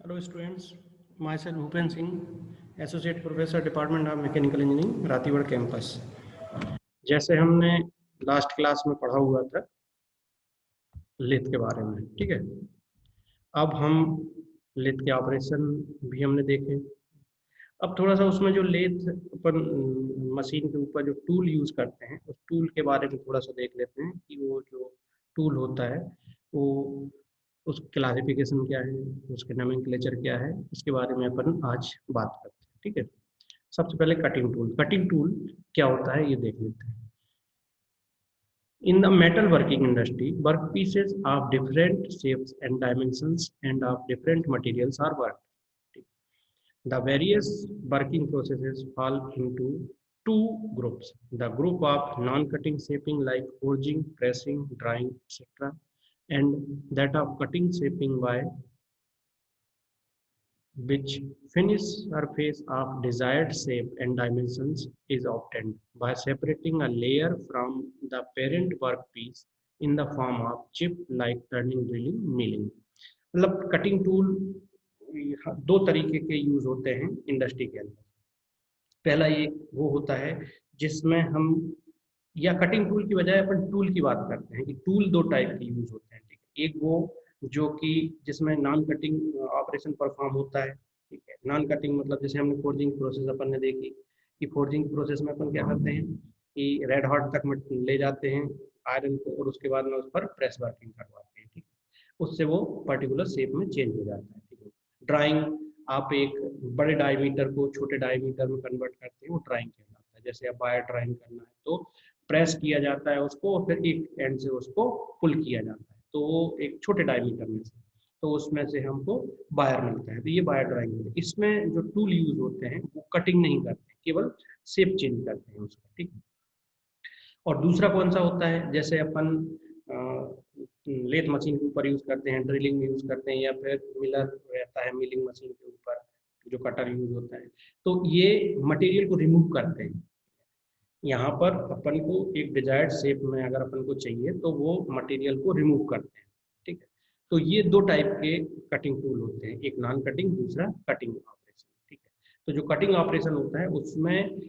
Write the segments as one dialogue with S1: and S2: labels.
S1: Hello students, myself Bhupen Singh, Associate Professor Department of Mechanical Engineering, Ratigarh campus. जैसे हमने last class में पढ़ा हुआ था लेथ के बारे में, ठीक है। अब हम लेथ के ऑपरेशन भी हमने देखे। अब थोड़ा सा उसमें जो लेथ अपन मशीन के ऊपर जो टूल यूज करते हैं उस टूल के बारे में थोड़ा सा देख लेते हैं कि वो जो टूल होता है वो उस क्लासिफिकेशन क्या है, उसके नोमेनक्लेचर क्या है, इसके बारे में अपन आज बात करते हैं, ठीक है। सबसे पहले कटिंग टूल क्या होता है ये देख लेते हैं। In the metal working industry, workpieces of different shapes and dimensions and of different materials are worked. The various working processes fall into two groups: the group of non-cutting shaping like forging, pressing, drying, etc., and that of cutting shaping by which finished surface of desired shape and dimensions is obtained by separating a layer from the parent workpiece in the form of chip like turning, drilling, milling. मतलब cutting tool दो तरीके के use होते हैं industry के अंदर। पहला ये वो होता है जिसमें हम या कटिंग टूल की बजाय अपन टूल की बात करते हैं कि टूल दो टाइप के यूज होते हैं, ठीक है। एक वो जो कि जिसमें नॉन कटिंग ऑपरेशन परफॉर्म होता है, ठीक है। नॉन कटिंग मतलब जैसे हमने फोर्जिंग प्रोसेस अपन ने देखी कि फोर्जिंग प्रोसेस में अपन क्या करते हैं कि रेड हॉट तक ले जाते हैं आयरन को और उसके बाद में उस पर प्रेस वर्किंग करवाते हैं, ठीक है। उससे वो पर्टिकुलर शेप में चेंज हो जाता है, ठीक है। ड्राइंग, आप एक बड़े डायमीटर को छोटे डायमीटर में कन्वर्ट करते हैं, वो ड्राइंग कहलाता है। जैसे अब वायर ड्राइंग करना है तो प्रेस किया जाता है उसको और फिर एक एंड से उसको पुल किया जाता है, तो वो एक छोटे डायमीटर में से, तो उसमें से हमको वायर मिलता है, तो ये वायर ड्राइंग है। इसमें जो टूल यूज होते हैं वो कटिंग नहीं करते, केवल शेप चेंज करते हैं उसका, ठीक है। और दूसरा कौन सा होता है, जैसे अपन लेथ मशीन के ऊपर यूज करते हैं, ड्रिलिंग में यूज करते हैं, या फिर मिलर रहता है मिलिंग मशीन के ऊपर जो कटर यूज होता है, तो ये मटेरियल को रिमूव करते हैं। यहाँ पर अपन को एक डिजायर्ड शेप में अगर अपन को चाहिए तो वो मटेरियल को रिमूव करते हैं, ठीक है। तो ये दो टाइप के कटिंग टूल होते हैं, एक नॉन कटिंग, दूसरा कटिंग ऑपरेशन, ठीक है। तो जो कटिंग ऑपरेशन होता है उसमें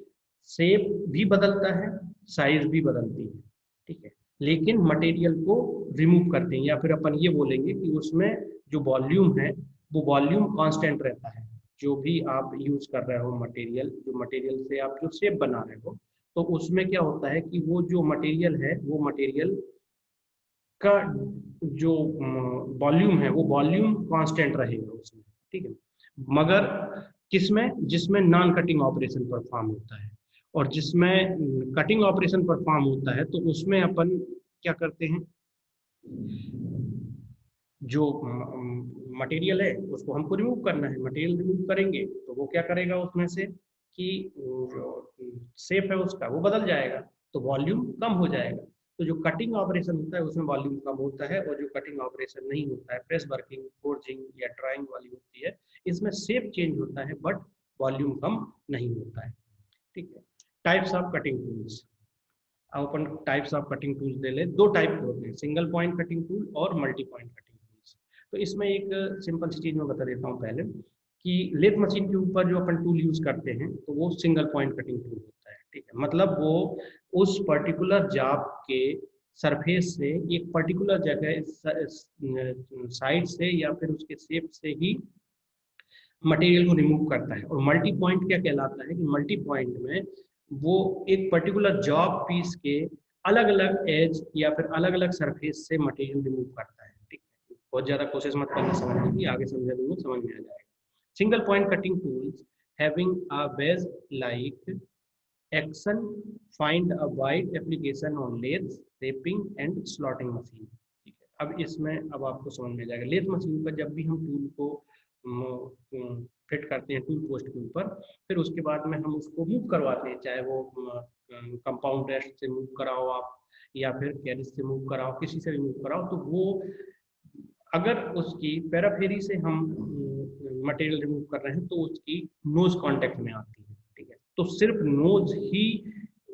S1: शेप भी बदलता है, साइज भी बदलती है, ठीक है, लेकिन मटेरियल को रिमूव करते हैं, या फिर अपन ये बोलेंगे कि उसमें जो वॉल्यूम है वो वॉल्यूम कांस्टेंट रहता है। जो भी आप यूज कर रहे हो मटेरियल, जो मटेरियल से आप जो शेप बना रहे हो, तो उसमें क्या होता है कि वो जो मटेरियल है वो मटेरियल का जो वॉल्यूम है वो वॉल्यूम कांस्टेंट रहेगा उसमें, ठीक है। मगर किसमें, जिसमें नॉन कटिंग ऑपरेशन परफॉर्म होता है, और जिसमें कटिंग ऑपरेशन परफॉर्म होता है तो उसमें अपन क्या करते हैं, जो मटेरियल है उसको हमको रिमूव करना है। मटेरियल रिमूव करेंगे तो वो क्या करेगा उसमें से कि जो शेप है उसका वो बदल जाएगा, तो वॉल्यूम कम हो जाएगा। तो जो कटिंग ऑपरेशन होता है उसमें वॉल्यूम कम होता है, और जो कटिंग ऑपरेशन नहीं होता है, प्रेस वर्किंग, फोर्जिंग या ड्राइंग वाली होती है, इसमें शेप चेंज होता है बट वॉल्यूम कम नहीं होता है, ठीक है। टाइप्स ऑफ कटिंग टूल्स, अब अपन टाइप्स ऑफ कटिंग टूल्स ले लें। दो टाइप के होते हैं, सिंगल पॉइंट कटिंग टूल और मल्टी पॉइंट कटिंग टूल्स। तो इसमें एक सिंपल सी चीज मैं बता देता हूँ पहले कि लेथ मशीन के ऊपर जो अपन टूल यूज करते हैं तो वो सिंगल पॉइंट कटिंग टूल होता है, ठीक है। मतलब वो उस पर्टिकुलर जॉब के सरफेस से एक पर्टिकुलर जगह साइड से या फिर उसके शेप से ही मटेरियल को रिमूव करता है। और मल्टी पॉइंट क्या कहलाता है कि मल्टी पॉइंट में वो एक पर्टिकुलर जॉब पीस के अलग अलग एज या फिर अलग अलग सरफेस से मटेरियल रिमूव करता है, ठीक है। बहुत ज्यादा कोशिश मत करना समझने की, आगे समझा दूंगा समझ में आ जाएगा। Single point cutting tools having a base like action find a wide application on lathe, shaping and slotting machine, ठीक है। अब इसमें अब आपको समझ में जाएगा, लेथ मशीन पर जब भी हम टूल को फिट करते हैं टूल पोस्ट के ऊपर, फिर उसके बाद में हम उसको मूव करवाते हैं, चाहे वो कंपाउंड रेस्ट से मूव कराओ आप या फिर कैरिज से मूव कराओ, किसी से भी मूव कराओ, तो वो अगर उसकी पैराफेरी से हम मटेरियल रिमूव कर रहे हैं तो उसकी नोज कांटेक्ट में आती है, ठीक है। तो सिर्फ नोज ही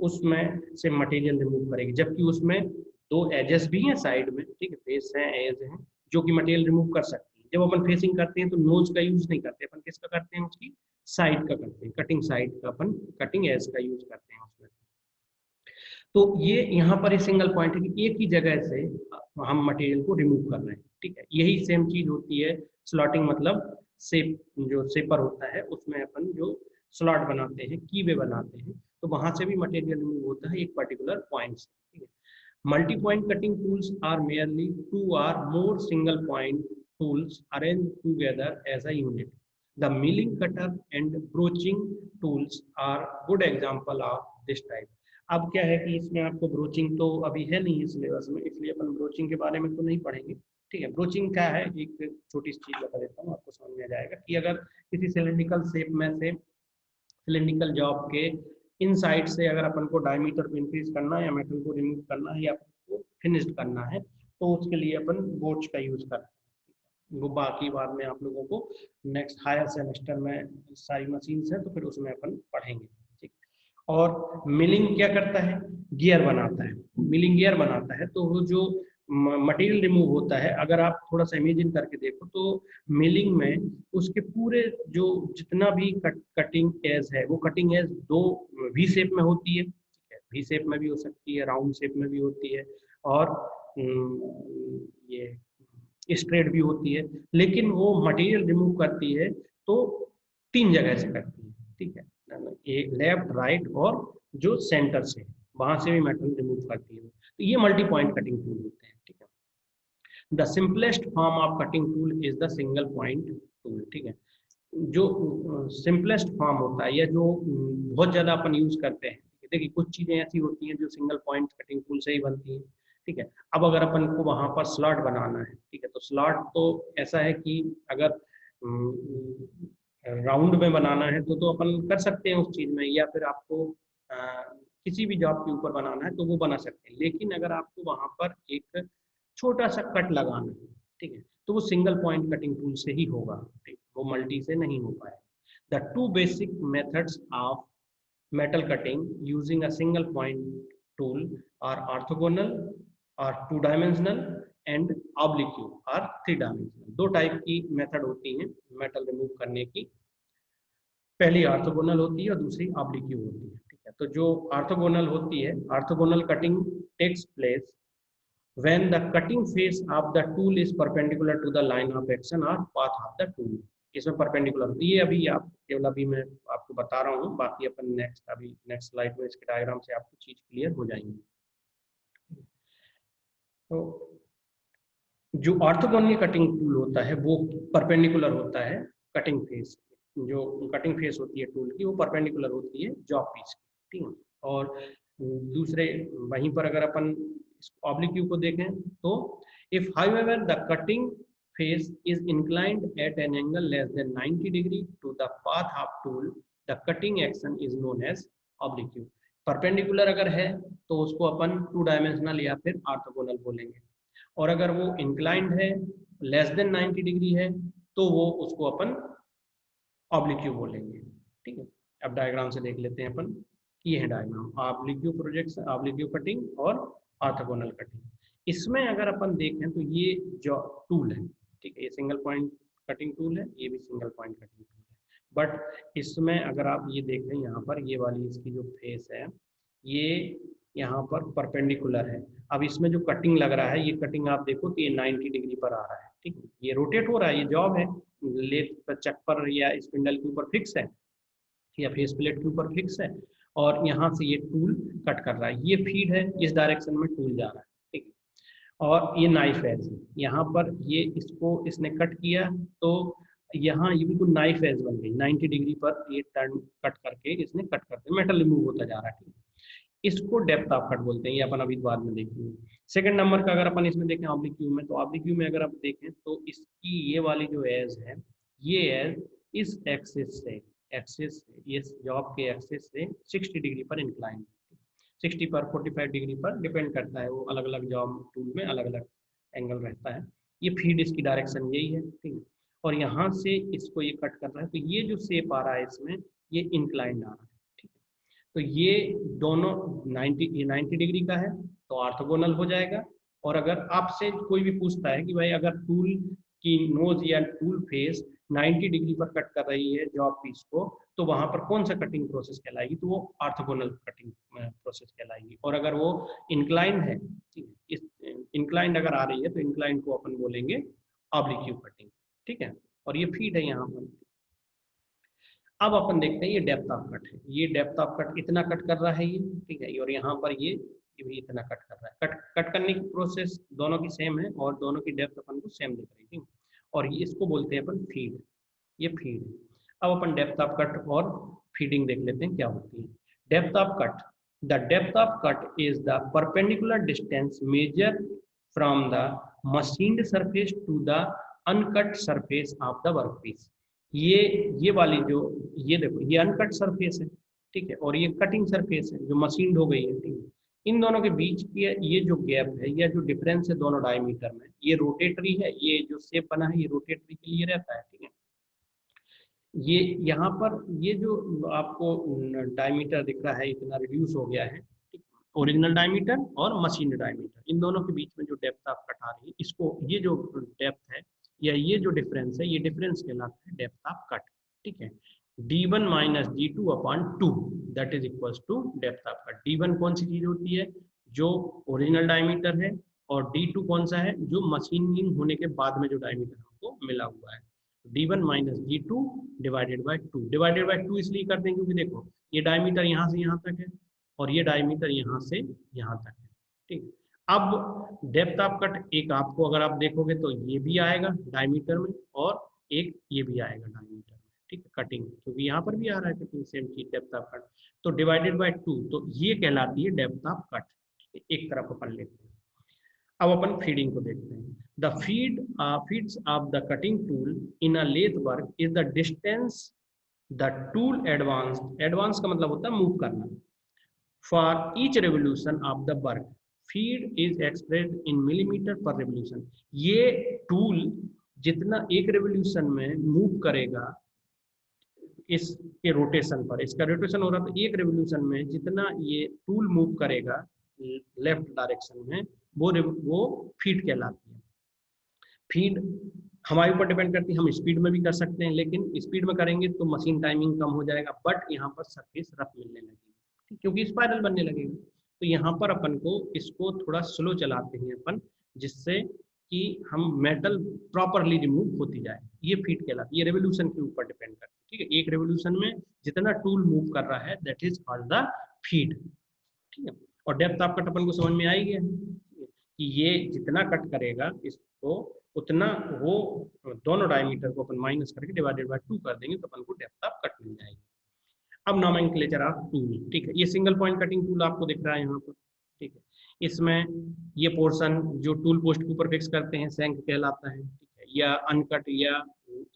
S1: उसमें से मटेरियल रिमूव करेगी, जबकि उसमें दो एजेस भी हैं साइड में, ठीक है, फेस हैं, एज हैं, जो कि मटेरियल रिमूव कर सकती है। जब अपन फेसिंग करते हैं तो नोज का यूज नहीं करते, अपन किसका करते हैं, उसकी साइड का करते हैं, कटिंग साइड का, अपन कटिंग एज का यूज करते हैं उसमें। तो ये यहाँ पर एक सिंगल पॉइंट है कि एक ही जगह से हम मटेरियल को रिमूव कर रहे हैं, ठीक है। यही सेम चीज होती है स्लॉटिंग, मतलब सेप, जो सेपर होता है उसमें अपन जो स्लॉट बनाते हैं, कीवे बनाते हैं, तो वहां से भी मटेरियल रिमूव होता है एक पर्टिकुलर पॉइंट से, ठीक है। Multi point cutting tools are merely to or more single point tools arranged together as a unit. The milling, cutter and broaching tools are good example of this type. अब क्या है कि इसमें आपको broaching तो अभी है नहीं सिलेबस में, इसलिए अपन ब्रोचिंग के बारे में तो नहीं पढ़ेंगे, ठीक है। ब्रोचिंग क्या है, एक छोटी सी चीज बता देता हूँ, आपको समझ में आ जाएगा कि अगर किसी सिलेंड्रिकल शेप में से, सिलेंड्रिकल जॉब के इनसाइड से अगर अपन को डायमीटर को इंक्रीज करना है या मेटल को रिमूव करना है या उसको फिनिश्ड करना है, तो उसके लिए अपन बोच का यूज करते हैं। वो बाकी बाद में आप लोगों को नेक्स्ट हायर सेमेस्टर में सारी मशीन्स है तो फिर उसमें अपन पढ़ेंगे, ठीक। और मिलिंग क्या करता है, गियर बनाता है, मिलिंग गियर बनाता है। तो वो जो मटेरियल रिमूव होता है, अगर आप थोड़ा सा इमेजिन करके देखो तो मिलिंग में उसके पूरे जो जितना भी कटिंग एज है, वो कटिंग एज दो वी शेप में होती है, ठीक है। वी शेप में भी हो सकती है, राउंड शेप में भी होती है, और ये स्ट्रेट भी होती है। लेकिन वो मटेरियल रिमूव करती है तो तीन जगह से करती है, ठीक है। एक लेफ्ट, राइट और जो सेंटर से, वहां से भी मेटल रिमूव करती है। तो ये मल्टी पॉइंट कटिंग टूल होते हैं, ठीक है। The simplest form of cutting tool is the single point tool, ठीक है। जो सिंपलेस्ट फॉर्म होता है या जो बहुत ज्यादा अपन यूज करते हैं, देखिए कुछ चीजें ऐसी होती हैं जो सिंगल पॉइंट कटिंग टूल से ही बनती हैं, ठीक है। अब अगर अपन को वहां पर स्लॉट बनाना है, ठीक है, तो स्लॉट तो ऐसा है कि अगर राउंड में बनाना है तो अपन कर सकते हैं उस चीज में, या फिर आपको किसी भी जॉब के ऊपर बनाना है तो वो बना सकते हैं। लेकिन अगर आपको वहां पर एक छोटा सा कट लगाना है, ठीक है, तो वो सिंगल पॉइंट कटिंग टूल से ही होगा, ठीक, वो मल्टी से नहीं हो पाएगा। The two basic methods of metal cutting using a single point tool are orthogonal or two dimensional and oblique or three dimensional। दो टाइप की मेथड होती हैं मेटल रिमूव करने की, पहली ऑर्थोगोनल होती है और दूसरी ऑब्लिक्यू होती है, ठीक है। तो जो ऑर्थोगोनल होती है, orthogonal cutting takes place when the cutting face of the tool is perpendicular to the line of action or path of the tool। इसमें परपेंडिकुलर होती है, ये अभी आप केवल अभी मैं आपको बता रहा हूँ, बाकी अपन नेक्स्ट स्लाइड में इसके डायग्राम से आपको चीज क्लियर हो जाएंगी। तो जो ऑर्थोगोनल कटिंग टूल होता है वो परपेंडिकुलर होता है कटिंग फेस, जो कटिंग फेस होती है टूल की वो परपेंडिकुलर होती है जॉब पीस की, ठीक है। और दूसरे वहीं पर अगर अपन ऑब्लिक्यू को देखें तो if however the cutting face is inclined at an angle less than 90 degree to the path of tool, the cutting action is known as oblique। Perpendicular अगर है तो उसको अपन टू डायमेंशनल या फिर ऑर्थोगोनल बोलेंगे, और अगर वो इंक्लाइंड है, लेस देन 90 डिग्री है, तो वो उसको अपन ऑब्लिक्यू बोलेंगे, ठीक है। अब डायग्राम से देख लेते हैं अपन, ये है डायग्राम, ऑब्लिक्यू प्रोजेक्शन, ऑब्लिक्यू कटिंग और ऑर्थोगोनल कटिंग। इसमें अगर अपन देखें तो ये जो टूल है, ठीक है, ये सिंगल पॉइंट कटिंग टूल है, ये भी सिंगल पॉइंट कटिंग टूल है। बट इसमें अगर आप ये देखें यहाँ पर, ये वाली इसकी जो फेस है ये यहाँ पर परपेंडिकुलर है। अब इसमें जो कटिंग लग रहा है, ये कटिंग आप देखो कि ये 90 डिग्री पर आ रहा है, ठीक है। ये रोटेट हो रहा है, ये जॉब है, लेथ पर, चक्कर या स्पिंडल के ऊपर फिक्स है या फेस प्लेट के ऊपर फिक्स है, और यहाँ से ये टूल कट कर रहा है, ये फीड है, इस डायरेक्शन में टूल जा रहा है, ठीक है। और ये नाइफ एज, यहाँ पर ये इसको इसने कट किया तो यहाँ ये बिल्कुल नाइफ एज बन गई, 90 डिग्री पर ये टर्न कट करके इसने कट करके मेटल रिमूव होता जा रहा है, ठीक है। इसको डेप्थ ऑफ कट बोलते हैं, ये अपन अभी बाद में देखेंगे। सेकंड नंबर का अगर अपन इसमें देखें ऑब्लिक्यू में, तो ऑब्लिक्यू में अगर आप देखें तो इसकी ये वाली जो एज है, ये एज इस एक्सिस ये जॉब के एक्सिस से 60 डिग्री पर इंक्लाइन, 60 पर 45 डिग्री पर डिपेंड करता है, वो अलग अलग जॉब टूल में अलग अलग एंगल रहता है। ये फीड इसकी डायरेक्शन यही है, ठीक है। और यहाँ से इसको ये कट कर रहा है, तो ये जो शेप आ रहा है इसमें ये इंक्लाइंड आ रहा है, ठीक है। तो ये दोनों 90 डिग्री का है तो ऑर्थोगोनल हो जाएगा। और अगर आपसे कोई भी पूछता है कि भाई अगर टूल कि नोज या टूल फेस 90 डिग्री पर कट कर रही है जॉब पीस को, तो वहां पर कौन सा कटिंग प्रोसेस कहलाएगी, तो वो ऑर्थोगोनल कटिंग प्रोसेस कहलाएगी। और अगर वो इंक्लाइन है, ठीक है, इस इंक्लाइंड अगर आ रही है तो इंक्लाइंड को अपन बोलेंगे ऑब्लिक्यू कटिंग, ठीक है। और ये फीड है यहाँ पर। अब अपन देखते हैं ये डेप्थ ऑफ कट है, ये डेप्थ ऑफ कट इतना कट कर रहा है ये, ठीक है, और यहाँ पर ये भी इतना कट कर रहा है। कट कट करने की प्रोसेस दोनों की सेम है और दोनों की डेप्थ अपन को सेम दिख रही थी, और ये इसको बोलते हैं अपन फीड, ये फीड है। अब अपन डेप्थ ऑफ कट और फीडिंग देख लेते हैं क्या होती है। Depth of cut, the depth of cut is the perpendicular distance measure from the machined surface to the uncut surface of the workpiece. ये वाली जो, ये देखो ये अनकट सरफेस है, ठीक है, और ये कटिंग सरफेस है जो मशीन्ड हो गई है, ठीक है। इन दोनों के बीच की ये जो गैप है या जो डिफरेंस है दोनों डायमीटर में, ये रोटेटरी है, ये जो शेप बना है ये रोटेटरी के लिए रहता है, ठीक है। ये यहाँ पर ये जो आपको डायमीटर दिख रहा है इतना रिड्यूस हो गया है, ओरिजिनल डायमीटर और मशीन डायमीटर, इन दोनों के बीच में जो डेप्थ आप कट आ रही है, इसको ये जो डेप्थ है या ये जो डिफरेंस है, ये डिफरेंस कहलाता है डेप्थ ऑफ कट, ठीक है। d1 minus d2 upon 2 that is equals to depth of cut. d1 कौन सी चीज होती है, जो ओरिजिनल डायमीटर है, और d2 कौन सा है, जो मशीनिंग होने के बाद में जो डायमीटर हमको मिला हुआ है। d1 minus d2 divided by 2, divided by 2 इसलिए करते हैं क्योंकि देखो ये डायमीटर यहाँ से यहाँ तक है और ये डायमीटर यहाँ से यहाँ तक है, ठीक है। अब डेप्थ ऑफ कट एक आपको अगर आप देखोगे तो ये भी आएगा डायमीटर में और एक ये भी आएगा डायमीटर में, ठीक है, कटिंग, क्योंकि यहाँ पर भी आ रहा है कटिंग सेम चीज डेप्थ ऑफ कट, तो डिवाइडेड बाय 2, तो ये कहलाती है डेप्थ ऑफ कट, एक तरफ अपन लेते हैं। अब अपन फीडिंग को देखते हैं। The feeds of the cutting tool in a lathe work is the distance the tool advance का मतलब होता है मूव करना, for each revolution of the work feed is expressed in millimetre per revolution. ये tool जितना एक revolution में move करेगा, इसके रोटेशन पर, इसका रोटेशन हो रहा है तो एक रेवोल्यूशन में जितना ये टूल मूव करेगा लेफ्ट डायरेक्शन में, वो फीड कहलाती है। फीड हमारे ऊपर डिपेंड करती है, हम स्पीड में भी कर सकते हैं, लेकिन स्पीड में करेंगे तो मशीन टाइमिंग कम हो जाएगा, बट यहाँ पर सरफेस रफ मिलने लगेगी क्योंकि स्पाइरल बनने लगेगा। तो यहाँ पर अपन को इसको थोड़ा स्लो चलाते हैं अपन, जिससे कि हम मेटल प्रॉपरली रिमूव होती जाए, ये फीड कहलाती है। ये रेवोल्यूशन के ऊपर डिपेंड करती है, ठीक है, एक रेवोल्यूशन में जितना टूल मूव कर रहा है that is called the feed, ठीक है। और डेप्थ ऑफ कट अपन को समझ में आई गया कि ये जितना कट करेगा इसको उतना वो दोनों डायमीटर को अपन माइनस करके डिवाइडेड बाय 2 कर देंगे तो अपन को डेप्थ ऑफ कट मिल जाएगी। अब नोमेनक्लेचर ऑफ टूल, ठीक है, ये सिंगल पॉइंट कटिंग टूल आपको दिख रहा है यहाँ पर, ठीक है। इसमें ये पोर्शन जो टूल पोस्ट के ऊपर फिक्स करते हैं शैंक कहलाता है, ठीक है, या अनकट या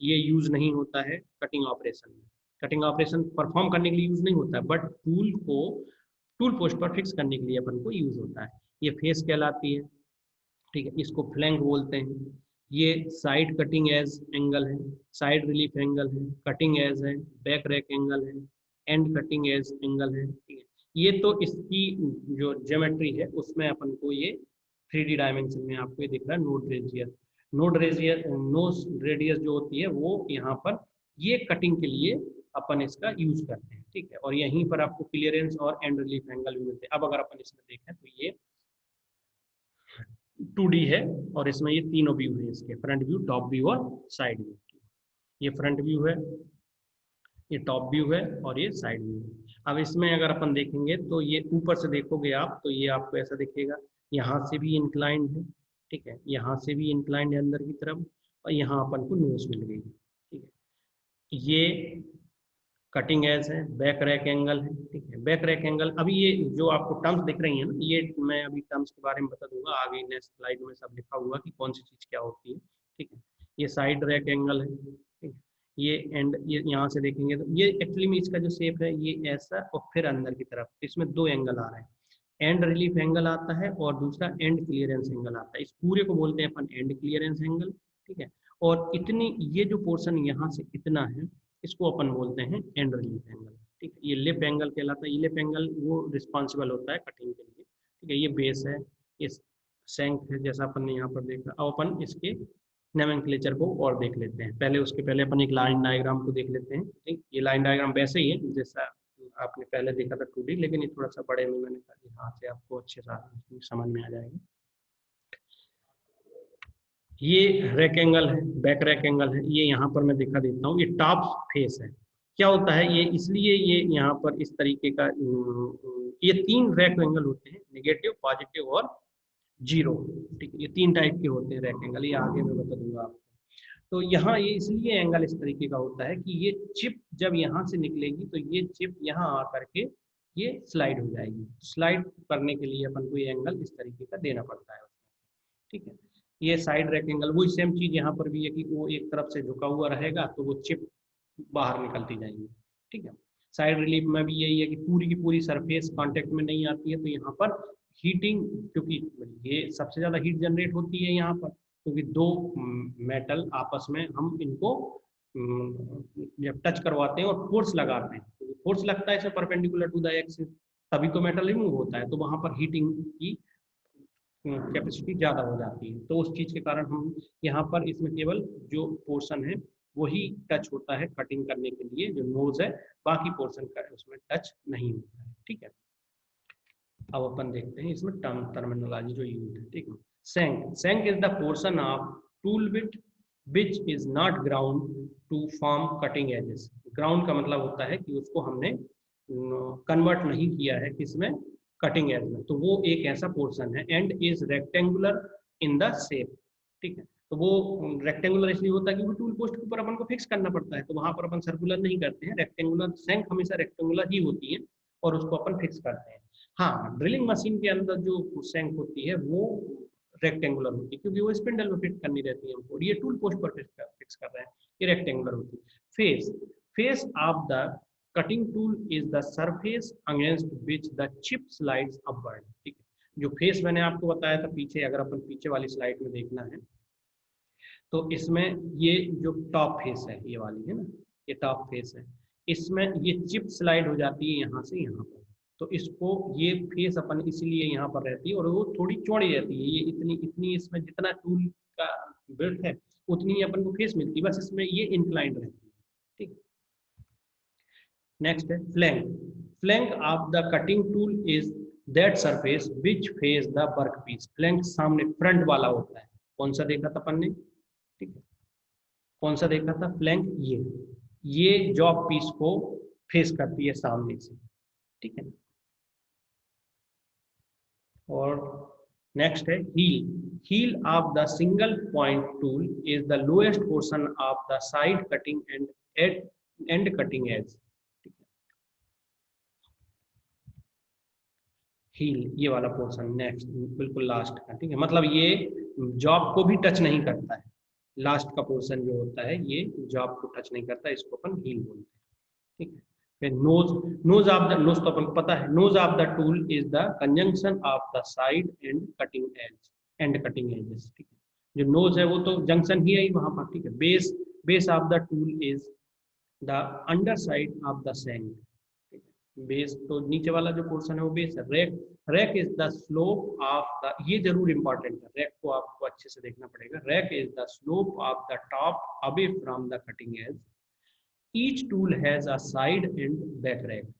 S1: ये यूज नहीं होता है कटिंग ऑपरेशन में, कटिंग ऑपरेशन परफॉर्म करने के लिए यूज नहीं होता है, बट टूल को टूल पोस्ट पर फिक्स करने के लिए अपन को यूज होता है। ये फेस कहलाती है, ठीक है, इसको फ्लैंक बोलते हैं। ये साइड कटिंग एज एंगल है, साइड रिलीफ एंगल है, कटिंग एज है, बैक रैक एंगल है, एंड कटिंग एज एंगल है, ठीक है। ये तो इसकी जो ज्योमेट्री है उसमें अपन को ये 3D डायमेंशन में आपको ये दिख रहा है नोड रेडियस, नोड रेडियस जो होती है वो यहाँ पर ये कटिंग के लिए अपन इसका यूज करते हैं, ठीक है। और यहीं पर आपको क्लियरेंस और एंड रिलीफ एंगल भी मिलते हैं। अब अगर अपन इसमें देखें तो ये 2D है और इसमें ये तीनों व्यू है इसके, फ्रंट व्यू, टॉप व्यू और साइड व्यू। ये फ्रंट व्यू है, ये टॉप व्यू है और ये साइड व्यू है। अब इसमें अगर अपन देखेंगे तो ये ऊपर से देखोगे आप तो ये आपको ऐसा दिखेगा, यहाँ से भी इंक्लाइंड है, ठीक है, यहाँ से भी इंक्लाइंड है अंदर की तरफ, और यहाँ अपन को नोज मिल गई, ठीक है। ये कटिंग एज है, बैक रैक एंगल है, ठीक है, बैक रैक एंगल। अभी ये जो आपको टर्म्स दिख रही है ना, ये मैं अभी टर्म्स के बारे में बता दूंगा आगे नेक्स्ट स्लाइड में, सब लिखा हुआ कि कौन सी चीज क्या होती है, ठीक है। ये साइड रैक एंगल है, ठीक है, ये एंड, ये यहाँ से देखेंगे तो ये एक्चुअली में इसका जो शेप है ये ऐसा और फिर अंदर की तरफ, इसमें दो एंगल आ रहे हैं, एंड रिलीफ एंगल आता है और दूसरा एंड क्लियरेंस एंगल आता है। इस पूरे को बोलते हैं अपन एंड क्लियरेंस एंगल, ठीक है। और इतनी ये जो पोर्शन यहाँ से इतना है इसको अपन बोलते हैं एंड रिलीफ एंगल, ठीक है। ये लिप एंगल कहलाता है, ये लिप एंगल वो रिस्पॉन्सिबल होता है कटिंग के लिए, ठीक है। ये बेस है, ये शैंक है जैसा अपन ने यहाँ पर देखा। अब अपन इसके नोमेनक्लेचर को और देख लेते हैं। पहले उसके पहले अपन एक लाइन डायग्राम को देख लेते हैं। ठीक, ये लाइन डायग्राम वैसे ही है जैसा आपने पहले देखा था 2D, लेकिन ये थोड़ा सा बड़े में मैंने कहा यहाँ से आपको अच्छे से समझ में आ जाएगा। ये रैक एंगल है, बैक रैक एंगल है, ये यहाँ पर मैं दिखा देता हूँ। ये टॉप फेस है। क्या होता है ये, इसलिए ये यहाँ पर इस तरीके का ये 3 रैक एंगल होते हैं, नेगेटिव, पॉजिटिव और जीरो। ठीक है, ये 3 टाइप के होते हैं रैक एंगल, ये आगे मैं बता दूंगा आपको। तो यहाँ ये इसलिए एंगल इस तरीके का होता है कि ये चिप जब यहाँ से निकलेगी तो ये चिप यहाँ आकर के ये स्लाइड हो जाएगी। स्लाइड करने के लिए अपन को ये एंगल इस तरीके का देना पड़ता है। ठीक है, ये साइड रैक एंगल वही सेम चीज यहाँ पर भी है कि वो एक तरफ से झुका हुआ रहेगा तो वो चिप बाहर निकलती जाएंगी। ठीक है, साइड रिलीफ में भी यही है कि पूरी की पूरी सरफेस कांटेक्ट में नहीं आती है, तो यहाँ पर हीटिंग, क्योंकि ये सबसे ज्यादा हीट जनरेट होती है यहाँ पर, क्योंकि 2 मेटल आपस में हम इनको जब टच करवाते हैं और फोर्स लगाते हैं, तो फोर्स लगता है परपेंडिकुलर टू द एक्सिस, तभी तो मेटल रिमूव होता है। तो वहां पर हीटिंग की कैपेसिटी ज़्यादा हो जाती है, तो उस चीज़ के कारण हम यहाँ पर इसमें केवल जो पोर्शन है वही टच होता है कटिंग करने के लिए, जो नोज है, बाकी पोर्शन का उसमें टच नहीं होता है। ठीक है, अब अपन देखते हैं इसमें टर्मिनोलॉजी जो यूज है। ठीक है, shank is the portion of tool bit which is not ground to form cutting edges। Ground का मतलब होता है कि उसको हमने कन्वर्ट नहीं किया है किसमें, कटिंग एज में, तो वो एक ऐसा पोर्शन है। And is rectangular in the shape. ठीक है, तो वो रेक्टेंगुलर इसलिए होता है कि वो टूल पोस्ट के ऊपर अपन को फिक्स करना पड़ता है, तो वहां पर अपन सर्कुलर नहीं करते हैं, रेक्टेंगुलर। शैंक हमेशा रेक्टेंगुलर ही होती है और उसको अपन फिक्स करते हैं। हाँ, ड्रिलिंग मशीन के अंदर जो शैंक होती है वो रेक्टेंगुलर होती है, क्योंकि वो स्पिंडल में फिट करनी रहती है हमको, ये टूल पोस्ट पर फिक्स कर रहे हैं, ये रेक्टेंगुलर होती है। Face, face of the cutting tool is the surface against which the chip slides upward। ठीक है, जो फेस मैंने आपको बताया था पीछे, अगर अपन पीछे वाली स्लाइड में देखना है तो इसमें ये जो टॉप फेस है, ये वाली है ना, ये टॉप फेस है, इसमें ये चिप स्लाइड हो जाती है यहाँ से यहाँ पर, तो इसको ये फेस अपन इसलिए यहाँ पर रहती है और वो थोड़ी चौड़ी रहती है, ये इतनी इसमें जितना टूल का विड्थ है उतनी अपन को फेस मिलती है, बस इसमें ये इंक्लाइंड रहती है। ठीक, नेक्स्ट है flank. Flank of the cutting tool is that surface which face the workpiece. फ्लैंक सामने फ्रंट वाला होता है। कौन सा देखा था अपन ने, ठीक है, कौन सा देखा था फ्लैंक, ये जॉब पीस को फेस करती है सामने से। ठीक है, और नेक्स्ट है heel. Heel of the single point tool is the lowest portion of the side cutting and cutting edge. Heel, ये वाला पोर्शन नेक्स्ट बिल्कुल लास्ट का। ठीक है, मतलब ये जॉब को भी टच नहीं करता है, लास्ट का पोर्शन जो होता है ये जॉब को टच नहीं करता, इसको अपन हील बोलते हैं। ठीक है, फिर nose. Nose of the, nose तो अपन को पता है, nose of the tool is the conjunction of the side and cutting edge and cutting edges. ठीक है, जो नोज है वो तो जंक्शन ही है वहां पर। ठीक है, base of the tool is the under side of the shank. Base तो नीचे वाला जो पोर्शन है वो बेस है। Rack is the slope of the, ये जरूर इंपॉर्टेंट है, रैक को आपको अच्छे से देखना पड़ेगा। Rake is the slope of the top away from the cutting edge. Each tool has a side and back rake.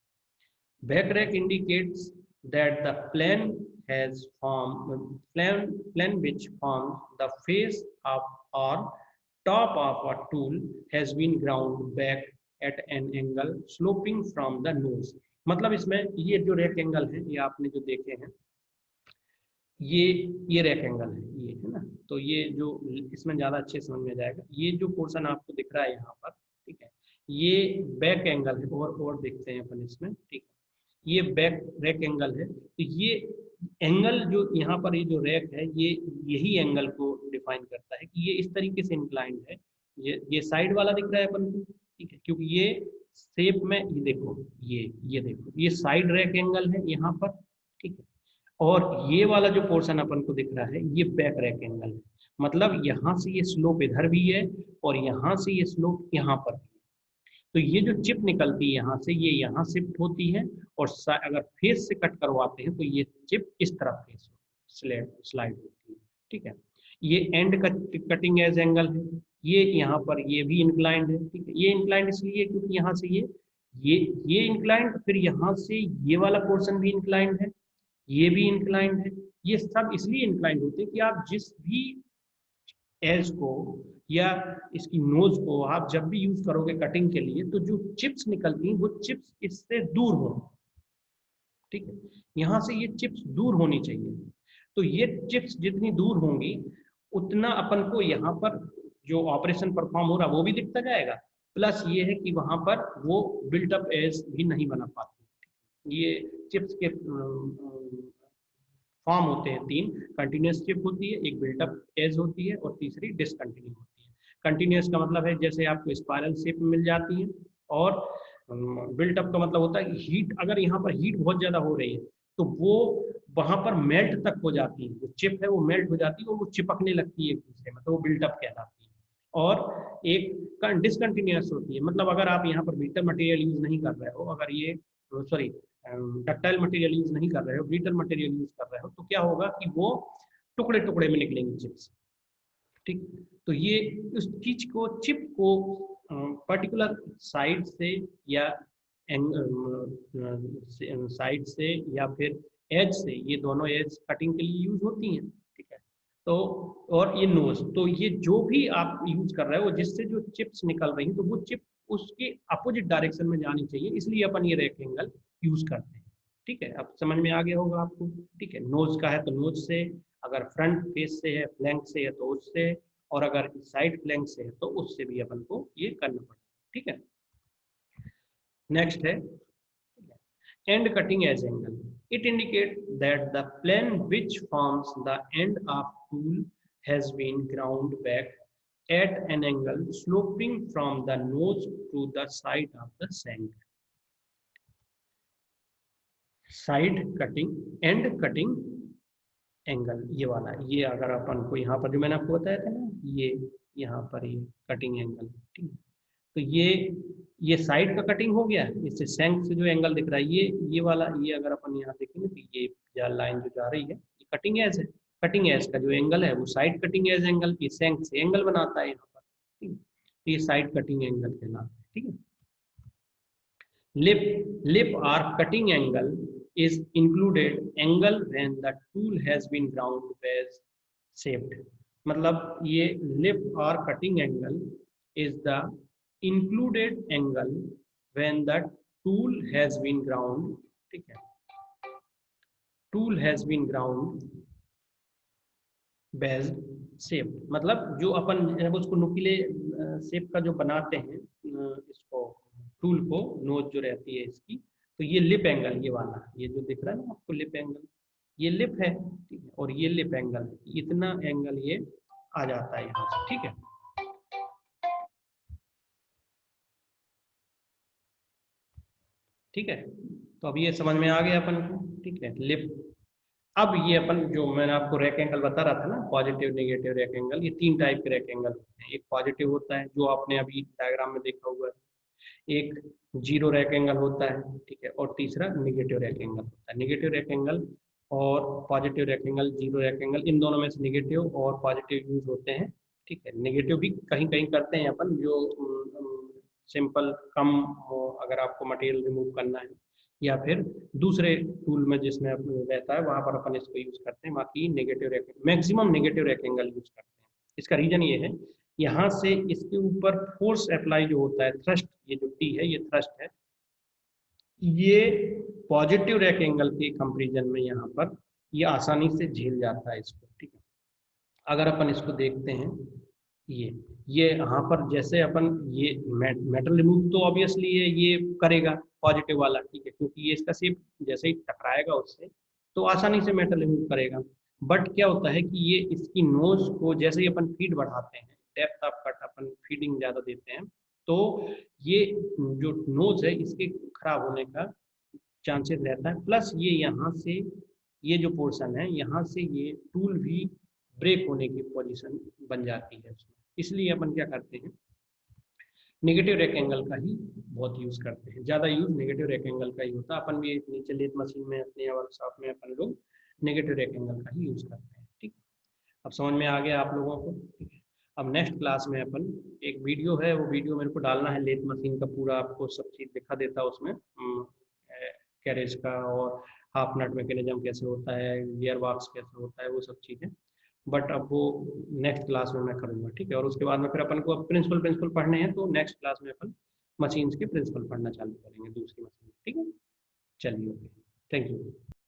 S1: Back rake indicates that the plane has formed plane which forms the face of or top of a tool has been ground back at an angle sloping from the nose। मतलब इसमें ये जो rack angle है, ये आपने जो देखे हैं, ये रैक एंगल है, ये है ना, तो ये जो इसमें ज्यादा अच्छे समझ में जाएगा। ये जो पोर्शन आपको दिख रहा है यहाँ पर, ठीक है, ये बैक एंगल है, और देखते हैं अपन इसमें। ठीक है, ये बैक रैक एंगल है, तो ये एंगल जो यहाँ पर ये जो रैक है, ये यही एंगल को डिफाइन करता है कि ये इस तरीके से इंक्लाइंड है। ये साइड वाला दिख रहा है अपन को, ठीक है, क्योंकि ये शेप में, ये देखो, ये देखो, ये साइड रैक एंगल है यहाँ पर। ठीक है, और ये वाला जो पोर्शन अपन को दिख रहा है ये बैक रैक एंगल है, मतलब यहाँ से ये स्लोप इधर भी है और यहाँ से ये स्लोप यहाँ पर भी है। तो ये जो चिप निकलती है यहाँ से, ये यहाँ शिफ्ट होती है, और अगर फेस से कट करवाते हैं तो ये चिप इस तरफ फेस स्लाइड होती है। ठीक है, ये एंड कटिंग एज एंगल है, ये यहाँ पर ये भी इंक्लाइंड है, ठीक है। ये इंक्लाइंड इसलिए क्योंकि यहाँ से ये ये इंक्लाइंड, फिर यहाँ से ये वाला पोर्शन भी इंक्लाइंड है, ये भी इंक्लाइंड है। ये सब इसलिए इंक्लाइंड होते हैं कि आप जिस भी एज को या इसकी नोज को आप जब भी यूज करोगे कटिंग के लिए, तो जो चिप्स निकलती हैं वो चिप्स इससे दूर हो, ठीक है। यहाँ से ये चिप्स दूर होनी चाहिए। तो ये चिप्स जितनी दूर होंगी उतना अपन को यहाँ पर जो ऑपरेशन परफॉर्म हो रहा है वो भी दिखता जाएगा, प्लस ये है कि वहां पर वो बिल्टअप एज भी नहीं बना पाती। ये चिप्स के फॉर्म होते हैं तीन। कंटिन्यूस चिप होती है, एक बिल्टअप एज होती है और तीसरी डिसकंटिन्यू होती है। कंटिन्यूस का मतलब है जैसे आपको स्पाइरल शेप मिल जाती है, और बिल्टअप का मतलब होता है कि हीट, अगर यहाँ पर हीट बहुत ज्यादा हो रही है तो वो वहां पर मेल्ट तक हो जाती है, जो चिप है वो मेल्ट हो जाती है और वो चिपकने लगती है एक दूसरे में, तो वो बिल्टअप कहलाती है। और एक डिसकंटिन्यूस होती है, मतलब अगर आप यहाँ पर ब्रिटल मटेरियल यूज नहीं कर रहे हो, अगर ये सॉरी डक्टाइल मटेरियल यूज नहीं कर रहे हो, ब्रिटल मटेरियल यूज कर रहे हो, तो क्या होगा कि वो टुकड़े टुकड़े में निकलेंगे चिप्स, ठीक। तो ये उस चीज को, चिप को पर्टिकुलर साइड से या साइड से या फिर एज से, ये दोनों एज कटिंग के लिए यूज होती हैं, ठीक है। तो और ये नोज, तो ये जो भी आप यूज कर रहे हो जिससे जो चिप्स निकल रही हैं, तो वो चिप उसके अपोजिट डायरेक्शन में जानी चाहिए, इसलिए अपन ये रेक्टेंगल यूज करते हैं, ठीक है। अब समझ में आ गया होगा आपको, ठीक है। नोज का है तो नोज से, अगर फ्रंट फेस से है, फ्लैंक से है तो उससे, और अगर साइड फ्लैंक से है तो उससे भी अपन को ये करना पड़ेगा, ठीक है। नेक्स्ट है end cutting edge angle. It indicates that the plane which forms the end of tool has been ground back at an angle sloping from the nose to the side of the shank. Side cutting, end cutting angle, ये वाला, ये अगर अपन को यहाँ पर जो मैंने आपको बताया था ना, ये यहाँ पर ये कटिंग एंगल, ठीक है। तो ये साइड का कटिंग हो गया, इससे शैंक से जो एंगल दिख रहा है, ये वाला, ये अगर अपन यहाँ देखेंगे तो ये लाइन जो जा रही है ये कटिंग एज है। कटिंग एज का जो एंगल है वो साइड कटिंग एज एंगल की शैंक से एंगल बनाता है यहाँ पर, ठीक है। तो ये साइड कटिंग एंगल कहलाता है, ठीक है। Lip or cutting angle is included angle when the tool has been ground as shaped. मतलब ये lip or cutting angle is the included angle when the tool has been ground, ठीक है, tool has been ground based shape, मतलब जो अपन जब उसको नुकीले shape का जो बनाते हैं इसको, टूल को, नोज जो रहती है इसकी, तो ये लिप एंगल, ये वाला, ये जो दिख रहा है ना आपको लिप एंगल, ये लिप है, ठीक है, और ये लिप एंगल, इतना एंगल ये आ जाता है यहाँ से, ठीक है। ठीक है, तो अब ये समझ में आ गया अपन को, ठीक है, लिप। अब ये अपन जो मैंने आपको रेक एंगल बता रहा था ना, पॉजिटिव नेगेटिव रेक एंगल, ये तीन टाइप के रेक एंगल होते हैं। एक पॉजिटिव होता है जो आपने अभी डायग्राम में देखा हुआ है, एक जीरो रेक एंगल होता है, ठीक है, और तीसरा नेगेटिव रेक एंगल होता है। नेगेटिव रेक एंगल और positive rake angle, zero rake angle, इन दोनों में से नेगेटिव और पॉजिटिव यूज होते हैं, ठीक है। नेगेटिव भी कहीं कहीं करते हैं अपन, जो सिंपल कम अगर आपको मटेरियल रिमूव करना है, या फिर दूसरे टूल में जिसमें रहता है वहां पर अपन इसको यूज करते हैं। बाकी negative rake, maximum negative rake angle use करते हैं। इसका रीजन ये है, यहाँ से इसके ऊपर फोर्स अप्लाई जो होता है, थ्रस्ट, ये जो टी है ये थ्रस्ट है, ये पॉजिटिव रेक एंगल के कंपेरिजन में यहाँ पर ये आसानी से झेल जाता है इसको, ठीक है। अगर अपन इसको देखते हैं, ये यहाँ पर जैसे अपन ये मेटल रिमूव तो ऑब्वियसली ये करेगा पॉजिटिव वाला, ठीक है, क्योंकि ये इसका शेप जैसे ही टकराएगा उससे तो आसानी से मेटल रिमूव करेगा। बट क्या होता है कि ये इसकी नोज को जैसे ही अपन फीड बढ़ाते हैं, depth of cut upon feeding ज़्यादा देते हैं, तो ये जो नोज है इसके खराब होने का चांसेस रहता है। प्लस ये यहाँ से, ये जो पोर्शन है यहाँ से ये टूल भी ब्रेक होने की पोजीशन बन जाती है उसमें। इसलिए अपन क्या करते हैं, नेगेटिव रेक एंगल का ही बहुत यूज करते हैं, ज़्यादा यूज नेगेटिव रेक एंगल का ही होता है। अपन भी नीचे लेथ मशीन में अपने वर्कशॉप में अपन लोग नेगेटिव रेक एंगल का ही यूज करते हैं, ठीक। अब समझ में आ गया आप लोगों को? ठीक है। अब नेक्स्ट क्लास में अपन, एक वीडियो है, वो वीडियो मेरे को डालना है, लेथ मशीन का पूरा आपको सब चीज़ दिखा देता है उसमें, कैरेज का, और हाफ नट मैकेनिज्म कैसे होता है, गियर बॉक्स कैसे होता है, वो सब चीज़ें। बट अब वो नेक्स्ट क्लास में मैं करूँगा, ठीक है। और उसके बाद में फिर अपन को अब प्रिंसिपल प्रिंसिपल पढ़ने हैं, तो नेक्स्ट क्लास में अपन मशीन्स के प्रिंसिपल पढ़ना चालू करेंगे दूसरी मशीन, ठीक है। चलिए, ओके, थैंक यू।